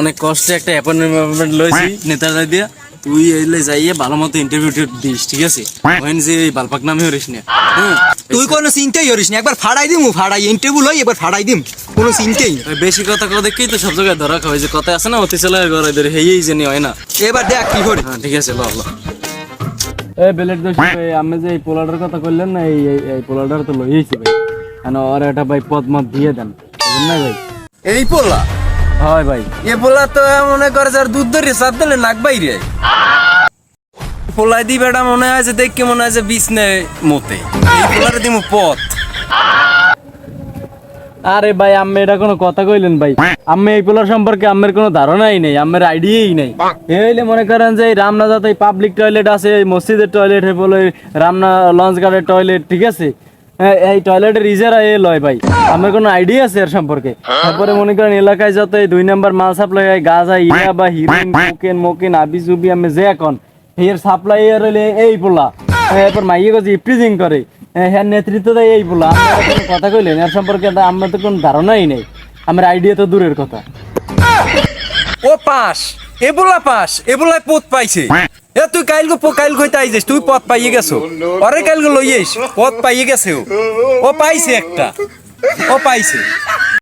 অনেক কষ্টে একটা অ্যাপয়েন্টমেন্ট লইছি নেতারা দিয়া তুই এলে যাইয়ে ভালো মতো ইন্টারভিউ দিস ঠিক আছে ওহেন যে বালপাক নামে হরিস না তুই কোনো চিন্তাই করিস না একবার ফাড়াই দিমু ফাড়াই ইন্টারভিউ লই এবার ফাড়াই দিম কোনো চিন্তাই না বেশি কথা কও দেখেই তো সব জায়গায় ধরা খাওয়া যে কথা আছে না অতি চলে ঘরে ধরে হেই জানি হয় না এবার দেখ কি করি হ্যাঁ ঠিক আছে ল এই বেলেট দোষ আমি যে এই পোলাডার কথা কইলেন না এই পোলাডার তো লইছি ভাই কেন আর এটা ভাই পদ মত দিয়ে দেন বুঝলেন না ভাই এই পোলা হয় ভাই এ পোলা তো মনে করে যার দুধ ধরে সাত দিলে নাক বাইরে পোলাই দি বেটা মনে হয় যে দেখকে মনে হয় যে বিছনে মতে এই পোলারে দিমু পথ আরে ভাই আমি এটা কোনো কথা কইলেন ভাই আমি এই পোলার সম্পর্কে আমার কোনো ধারণাই নেই আমার আইডিয়াই নেই এইলে মনে করেন যে এই রামনাজাতে পাবলিক টয়লেট আছে এই মসজিদের টয়লেট হে বলে রামনা লঞ্চ গার্ডের টয়লেট ঠিক আছে এই টয়লেটের ইজারা এ লয় ভাই আমার কোনো আইডিয়া আছে এর সম্পর্কে তারপরে মনে করেন এলাকায় যত এই 2 নাম্বার মাল সাপ্লাই হয় গাঁজা ইয়া বা হিরোইন মোকেন আবিজুবি আমি যে এখন এর সাপ্লাই এর এই পোলা এরপর মাইয়ে গজি প্রিজিং করে হ্যাঁ নেতৃত্ব দেয় এই পোলা আমরা কোনো কথা কইলেন এর সম্পর্কে আমরা তো কোনো ধারণাই নেই আমার আইডিয়া তো দূরের কথা ও পাস এ পোলাই পথ পাইছে এ তুই কাইল কইতে আইছিস তুই পথ পাইয়ে গেছো অরে কাইল লইয়েস পথ পাইয়ে গেছে ও পাইছে একটা ও পাইছে